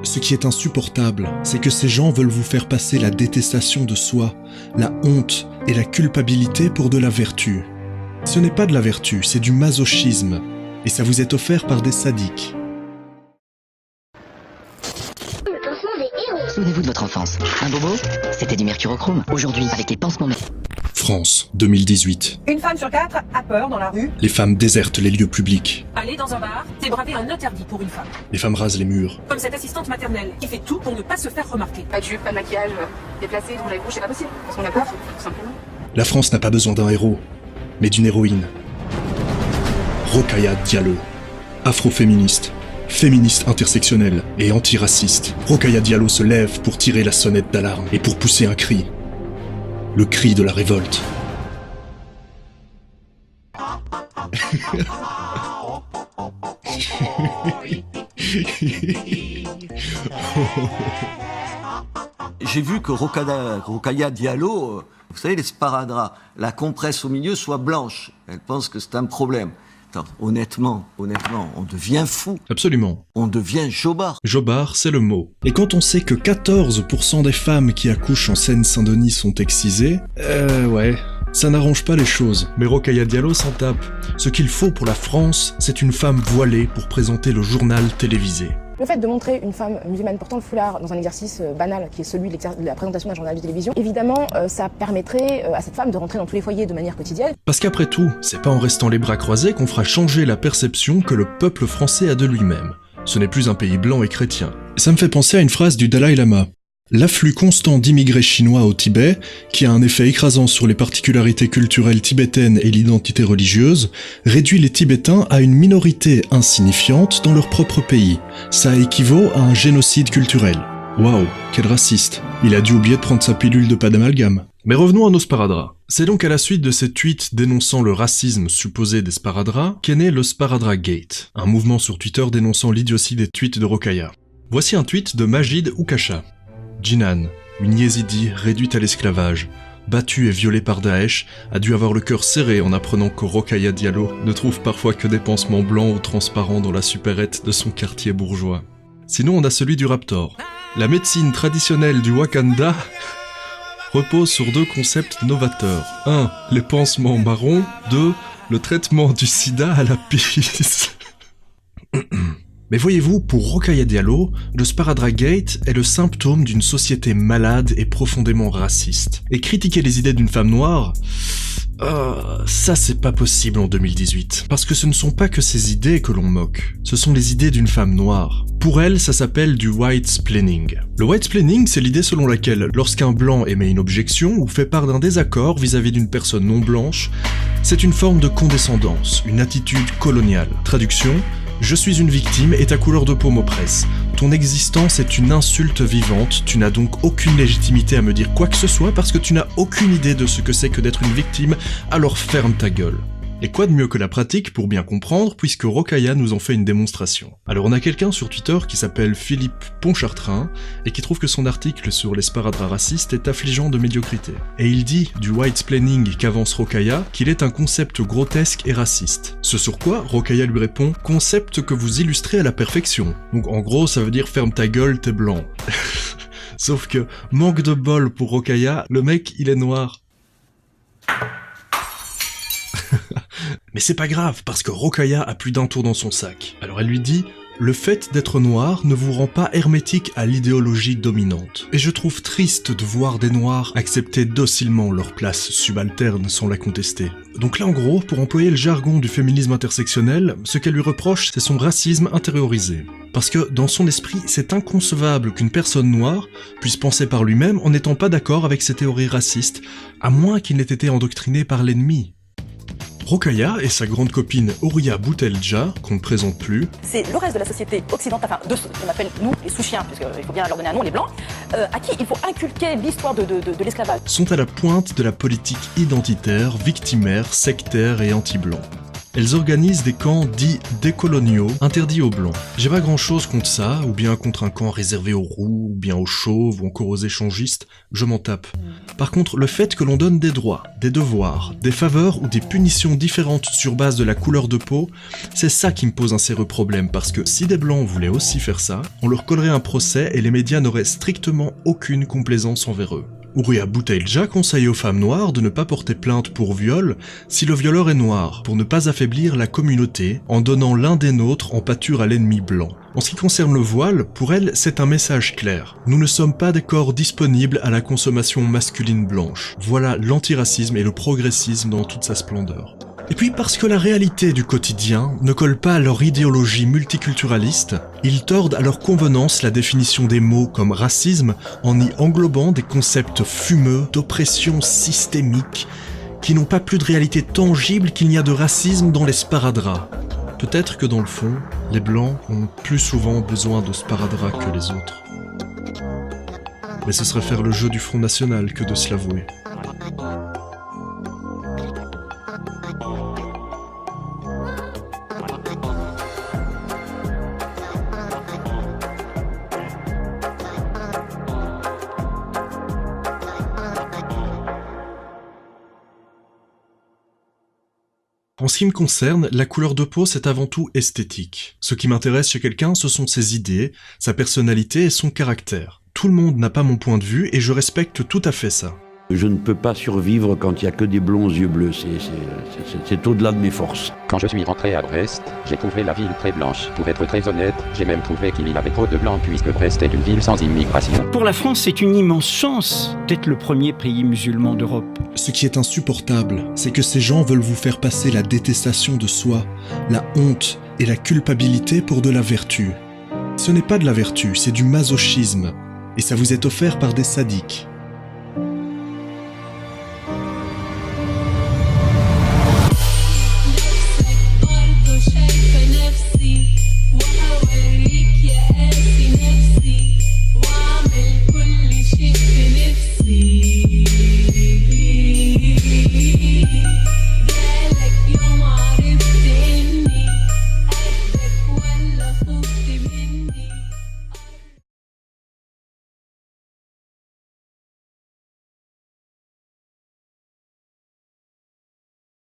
Ce qui est insupportable, c'est que ces gens veulent vous faire passer la détestation de soi, la honte et la culpabilité pour de la vertu. Ce n'est pas de la vertu, c'est du masochisme. Et ça vous est offert par des sadiques. Souvenez-vous de votre enfance. Un bobo, c'était du mercurochrome. Aujourd'hui, avec les pansements... France, 2018. Une femme sur 4 a peur dans la rue. Les femmes désertent les lieux publics. Aller dans un bar, c'est braver un interdit pour une femme. Les femmes rasent les murs. Comme cette assistante maternelle qui fait tout pour ne pas se faire remarquer. Pas de jupe, pas de maquillage, déplacé, dans les couches, c'est pas possible. Parce qu'on a peur, tout simplement. La France n'a pas besoin d'un héros, mais d'une héroïne. Rokhaya Diallo. Afroféministe, féministe intersectionnelle et antiraciste. Rokhaya Diallo se lève pour tirer la sonnette d'alarme et pour pousser un cri. Le cri de la révolte. J'ai vu que Rokhaya Diallo, vous savez, les sparadraps, la compresse au milieu soit blanche. Elle pense que c'est un problème. Attends, honnêtement, on devient fou. Absolument. On devient jobard. Jobard, c'est le mot. Et quand on sait que 14% des femmes qui accouchent en Seine-Saint-Denis sont excisées, ouais, ça n'arrange pas les choses. Mais Rokhaya Diallo s'en tape. Ce qu'il faut pour la France, c'est une femme voilée pour présenter le journal télévisé. Le fait de montrer une femme musulmane portant le foulard dans un exercice banal qui est celui de la présentation d'un journal de télévision, évidemment, ça permettrait à cette femme de rentrer dans tous les foyers de manière quotidienne. Parce qu'après tout, c'est pas en restant les bras croisés qu'on fera changer la perception que le peuple français a de lui-même. Ce n'est plus un pays blanc et chrétien. Ça me fait penser à une phrase du Dalai Lama. L'afflux constant d'immigrés chinois au Tibet, qui a un effet écrasant sur les particularités culturelles tibétaines et l'identité religieuse, réduit les Tibétains à une minorité insignifiante dans leur propre pays. Ça équivaut à un génocide culturel. Waouh, quel raciste. Il a dû oublier de prendre sa pilule de pas d'amalgame. Mais revenons à nos sparadraps. C'est donc à la suite de ces tweets dénonçant le racisme supposé des sparadraps qu'est né le Sparadrap Gate, un mouvement sur Twitter dénonçant l'idiotie des tweets de Rokhaya. Voici un tweet de Majid Oukasha. Jinan, une yézidi réduite à l'esclavage, battue et violée par Daesh, a dû avoir le cœur serré en apprenant que Rokhaya Diallo ne trouve parfois que des pansements blancs ou transparents dans la supérette de son quartier bourgeois. Sinon on a celui du Raptor. La médecine traditionnelle du Wakanda repose sur deux concepts novateurs. 1. Les pansements marrons. 2. Le traitement du sida à la pisse. Mais voyez-vous, pour Rokhaya Diallo, le Sparadrap Gate est le symptôme d'une société malade et profondément raciste. Et critiquer les idées d'une femme noire, ça c'est pas possible en 2018. Parce que ce ne sont pas que ces idées que l'on moque, ce sont les idées d'une femme noire. Pour elle, ça s'appelle du white-splaining. Le white-splaining, c'est l'idée selon laquelle, lorsqu'un blanc émet une objection ou fait part d'un désaccord vis-à-vis d'une personne non blanche, c'est une forme de condescendance, une attitude coloniale. Traduction: je suis une victime et ta couleur de peau m'oppresse. Ton existence est une insulte vivante, tu n'as donc aucune légitimité à me dire quoi que ce soit parce que tu n'as aucune idée de ce que c'est que d'être une victime, alors ferme ta gueule. Et quoi de mieux que la pratique pour bien comprendre, puisque Rokhaya nous en fait une démonstration. Alors on a quelqu'un sur Twitter qui s'appelle Philippe Pontchartrain, et qui trouve que son article sur les sparadraps racistes est affligeant de médiocrité. Et il dit du white-splaining qu'avance Rokhaya qu'il est un concept grotesque et raciste. Ce sur quoi Rokhaya lui répond « concept que vous illustrez à la perfection ». Donc en gros ça veut dire « ferme ta gueule, t'es blanc ». Sauf que, manque de bol pour Rokhaya, le mec il est noir. Mais c'est pas grave, parce que Rokhaya a plus d'un tour dans son sac. Alors elle lui dit « Le fait d'être noir ne vous rend pas hermétique à l'idéologie dominante. Et je trouve triste de voir des noirs accepter docilement leur place subalterne sans la contester. » Donc là en gros, pour employer le jargon du féminisme intersectionnel, ce qu'elle lui reproche c'est son racisme intériorisé. Parce que dans son esprit, c'est inconcevable qu'une personne noire puisse penser par lui-même en n'étant pas d'accord avec ses théories racistes, à moins qu'il n'ait été endoctriné par l'ennemi. Rokhaya et sa grande copine Ouria Boutelja, qu'on ne présente plus, c'est le reste de la société occidentale, enfin de ce qu'on appelle nous les sous-chiens, puisqu'il faut bien leur donner un nom, les blancs, à qui il faut inculquer l'histoire de l'esclavage. Sont à la pointe de la politique identitaire, victimaire, sectaire et anti-blanc. elles organisent des camps dits décoloniaux interdits aux blancs. J'ai pas grand chose contre ça, ou bien contre un camp réservé aux roux, ou bien aux chauves, ou encore aux échangistes, je m'en tape. Par contre, le fait que l'on donne des droits, des devoirs, des faveurs ou des punitions différentes sur base de la couleur de peau, c'est ça qui me pose un sérieux problème, parce que si des blancs voulaient aussi faire ça, on leur collerait un procès et les médias n'auraient strictement aucune complaisance envers eux. Ouria Boutaïdja conseille aux femmes noires de ne pas porter plainte pour viol si le violeur est noir, pour ne pas affaiblir la communauté en donnant l'un des nôtres en pâture à l'ennemi blanc. En ce qui concerne le voile, pour elle, c'est un message clair. Nous ne sommes pas des corps disponibles à la consommation masculine blanche. Voilà l'antiracisme et le progressisme dans toute sa splendeur. Et puis parce que la réalité du quotidien ne colle pas à leur idéologie multiculturaliste, ils tordent à leur convenance la définition des mots comme racisme en y englobant des concepts fumeux d'oppression systémique qui n'ont pas plus de réalité tangible qu'il n'y a de racisme dans les sparadraps. Peut-être que dans le fond, les blancs ont plus souvent besoin de sparadraps que les autres. Mais ce serait faire le jeu du Front National que de se l'avouer. En ce qui me concerne, la couleur de peau c'est avant tout esthétique. Ce qui m'intéresse chez quelqu'un, ce sont ses idées, sa personnalité et son caractère. Tout le monde n'a pas mon point de vue et je respecte tout à fait ça. Je ne peux pas survivre quand il n'y a que des blonds aux yeux bleus, c'est au-delà de mes forces. Quand je suis rentré à Brest, j'ai trouvé la ville très blanche. Pour être très honnête, j'ai même trouvé qu'il y avait trop de blancs puisque Brest est une ville sans immigration. Pour la France, c'est une immense chance d'être le premier pays musulman d'Europe. Ce qui est insupportable, c'est que ces gens veulent vous faire passer la détestation de soi, la honte et la culpabilité pour de la vertu. Ce n'est pas de la vertu, c'est du masochisme. Et ça vous est offert par des sadiques.